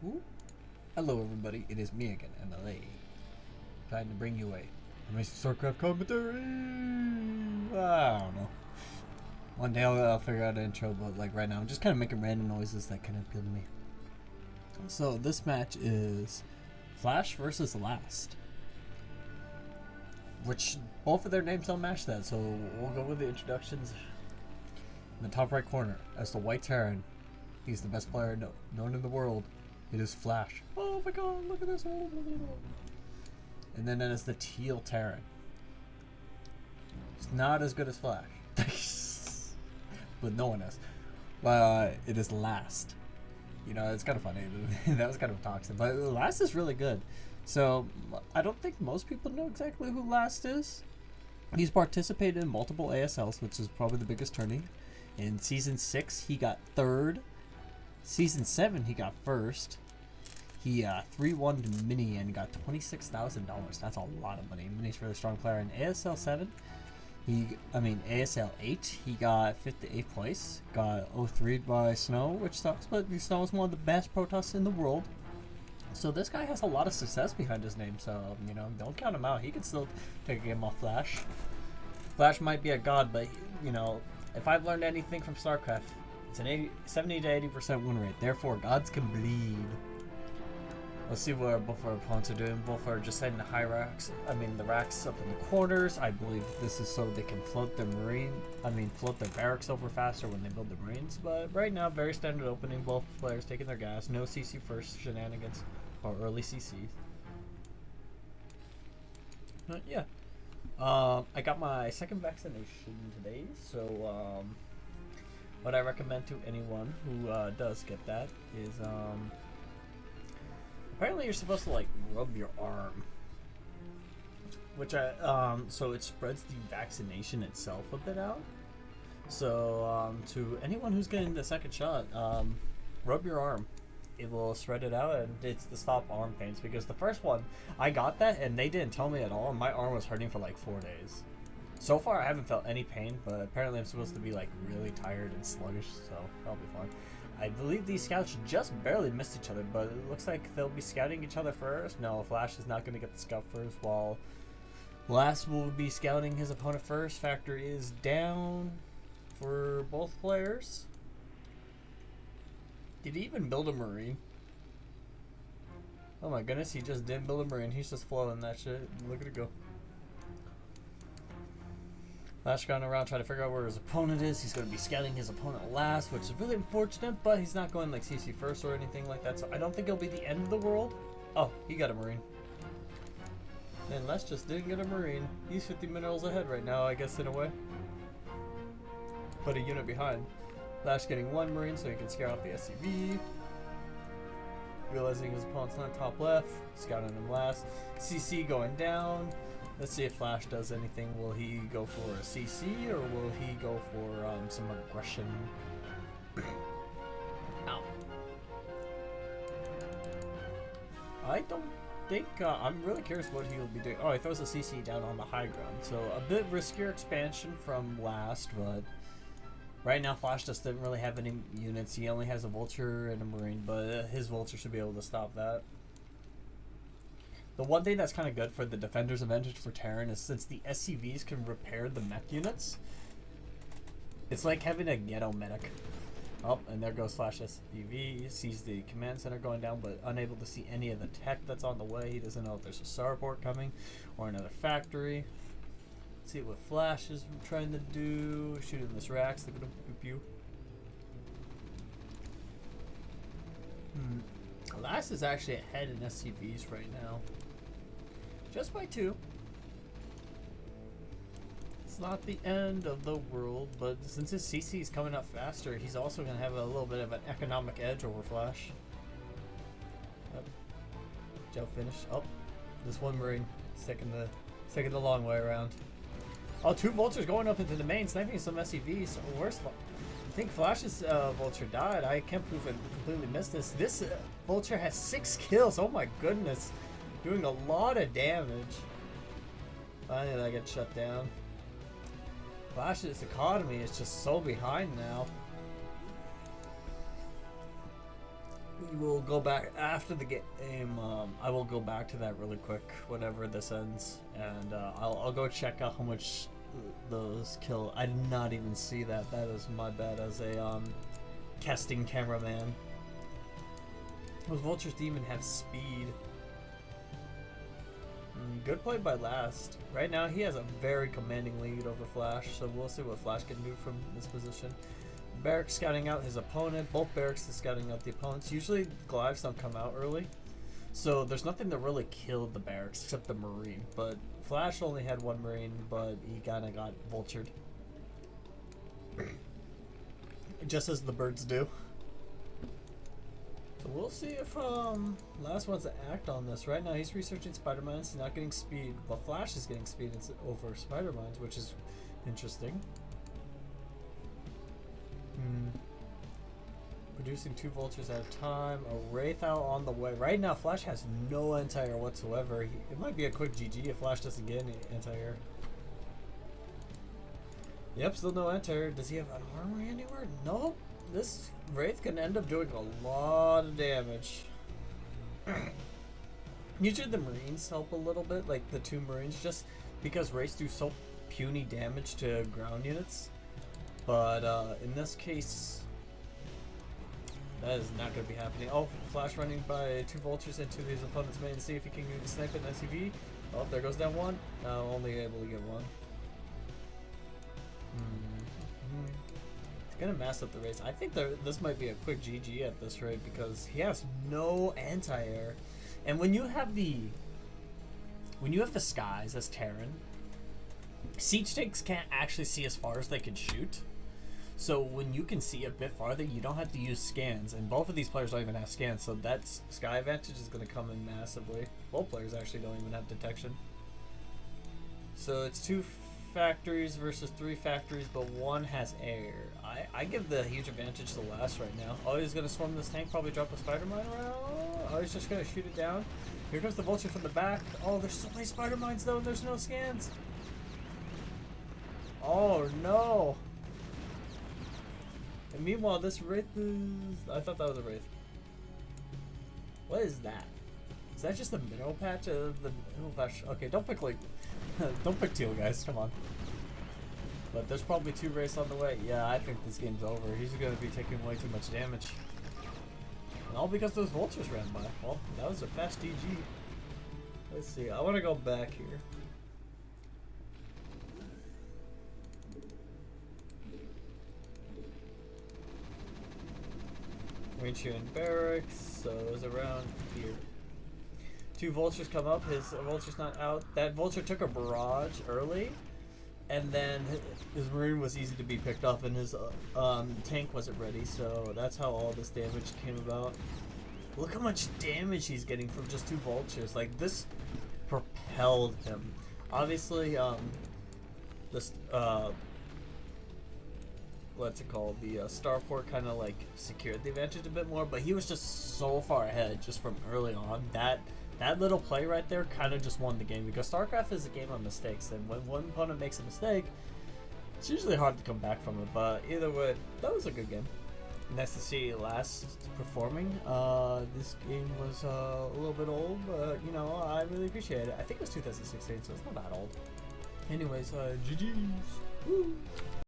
Ooh. Hello everybody, it is me again, MLA. Trying to bring you a amazing StarCraft commentary! I don't know. One day I'll figure out an intro, but like right now I'm just kind of making random noises that kind of appeal to me. So this match is Flash versus Last. Which, both of their names don't match that, so we'll go with the introductions. In the top right corner, as the White Terran, he's the best player known in the world. It is Flash. Oh my god, look at this. And then as the Teal Terran. It's not as good as Flash. But no one is. But it is Last. You know, it's kind of funny. That was kind of toxic. But Last is really good. So, I don't think most people know exactly who Last is. He's participated in multiple ASLs, which is probably the biggest tourney. In Season 6, he got 3rd. Season 7, he got 1st. He 3-1 Mini and got $26,000. That's a lot of money. Mini's a really strong player. In ASL 7, ASL 8, he got 5th to 8th place. Got 0-3 by Snow, which sucks, but Snow is one of the best Protoss in the world. So this guy has a lot of success behind his name, so, you know, don't count him out. He can still take a game off Flash. Flash might be a god, but, you know, if I've learned anything from StarCraft, it's an 70 to 80% win rate. Therefore, gods can bleed. Let's see what both our opponents are doing. Both are just setting the high racks. The racks up in the corners. I believe this is so they can float their float their barracks over faster when they build the marines. But right now, very standard opening. Both players taking their gas. No CC first shenanigans or early CCs. Yeah. I got my second vaccination today, so what I recommend to anyone who does get that is apparently you're supposed to like rub your arm, which so it spreads the vaccination itself a bit out. So to anyone who's getting the second shot, rub your arm. It will spread it out, and it's to stop arm pains, because the first one I got that and they didn't tell me at all, and my arm was hurting for like 4 days. So far I haven't felt any pain, but apparently I'm supposed to be like really tired and sluggish, so that'll be fun. I believe these scouts just barely missed each other, but it looks like they'll be scouting each other first. No, Flash is not going to get the scout first, while Last will be scouting his opponent first. Factor is down for both players. Did he even build a marine? Oh my goodness, he just didn't build a marine. He's just flowing that shit. Look at it go. Flash going around trying to figure out where his opponent is. He's going to be scouting his opponent last, which is really unfortunate, but he's not going like CC first or anything like that, so I don't think it'll be the end of the world. Oh, he got a marine. And Les just didn't get a marine. He's 50 minerals ahead right now, I guess, in a way. Put a unit behind. Flash getting 1 marine so he can scare off the SCV. Realizing his opponent's on top left, scouting him last. CC going down. Let's see if Flash does anything. Will he go for a CC or will he go for some aggression? Ow. I don't think, I'm really curious what he'll be doing. Oh, he throws a CC down on the high ground. So a bit riskier expansion from Last, but right now Flash just didn't really have any units. He only has a Vulture and a Marine, but his Vulture should be able to stop that. The one thing that's kind of good for the Defender's advantage for Terran is since the SCVs can repair the mech units, it's like having a ghetto medic. Oh, and there goes Flash SCV. He sees the command center going down, but unable to see any of the tech that's on the way. He doesn't know if there's a starport coming or another factory. Let's see what Flash is trying to do. Shooting this racks. They're gonna pew pew. Last is actually ahead in SCVs right now. Just by 2. It's not the end of the world, but since his CC is coming up faster, he's also going to have a little bit of an economic edge over Flash. Joe finished. Oh, this 1 marine taking the long way around. Oh, 2 vultures going up into the main, sniping some SCVs. Where's I think Flash's vulture died. I can't believe I completely missed this. This vulture has 6 kills. Oh my goodness. Doing a lot of damage. Finally that gets shut down. Flash's economy is just so behind now. we will go back after the game. I will go back to that really quick whenever this ends, and I'll go check out how much those kill. I did not even see that. That is my bad as a casting cameraman. Those vultures didn't even have speed. Good play by Last. Right now he has a very commanding lead over Flash, so we'll see what Flash can do from this position. Barracks scouting out his opponent. Both Barracks is scouting out the opponents. Usually Goliaths don't come out early, so there's nothing to really kill the Barracks except the Marine. But Flash only had one Marine, but he kind of got vultured. Just as the birds do. So we'll see if Last wants to act on this. Right now he's researching Spider-Mines. He's not getting speed, but Flash is getting speed over Spider-Mines, which is interesting. Producing 2 vultures at a time. A Wraith out on the way. Right now Flash has no anti-air whatsoever. It might be a quick GG if Flash doesn't get any anti-air. Yep, still no anti-air. Does he have an armory anywhere? Nope. This Wraith can end up doing a lot of damage. Usually the Marines help a little bit, like the 2 Marines, just because Wraiths do so puny damage to ground units. But in this case, that is not going to be happening. Oh, Flash running by 2 vultures into his opponent's main to see if he can snipe an SCV. Oh, there goes that one. Only able to get one. He's going to mass up the race. I think this might be a quick GG at this rate because he has no anti-air. And when you have the skies as Terran, siege tanks can't actually see as far as they can shoot. So when you can see a bit farther, you don't have to use scans, and both of these players don't even have scans, so that sky advantage is going to come in massively. Both players actually don't even have detection. So it's 2 factories versus 3 factories, but 1 has air. I give the huge advantage to Last right now. Oh, he's going to swarm this tank, probably drop a Spider-Mine around. Oh, he's just going to shoot it down. Here comes the vulture from the back. Oh, there's so many Spider-Mines though, and there's no scans. Oh no. And meanwhile, this Wraith is... I thought that was a Wraith. What is that? Is that just the mineral patch? The mineral patch. Okay, don't pick like... don't pick teal, guys. Come on. But there's probably 2 Wraiths on the way. Yeah, I think this game's over. He's going to be taking way too much damage. And all because those vultures ran by. Well, that was a fast GG. Let's see. I want to go back here. Range here in barracks, so it was around here. 2 vultures come up, his vulture's not out. That vulture took a barrage early, and then his marine was easy to be picked off, and his tank wasn't ready, so that's how all this damage came about. Look how much damage he's getting from just 2 vultures. Like, this propelled him. Obviously, this, what's it called, the starport kind of like secured the advantage a bit more, but he was just so far ahead just from early on. That little play right there kind of just won the game, because StarCraft is a game of mistakes, and when one opponent makes a mistake, it's usually hard to come back from it. But either way, that was a good game. Nice to see Last performing. This game was a little bit old, but you know, I really appreciate it. I think it was 2016, so it's not that old. Anyways, GG's. Woo.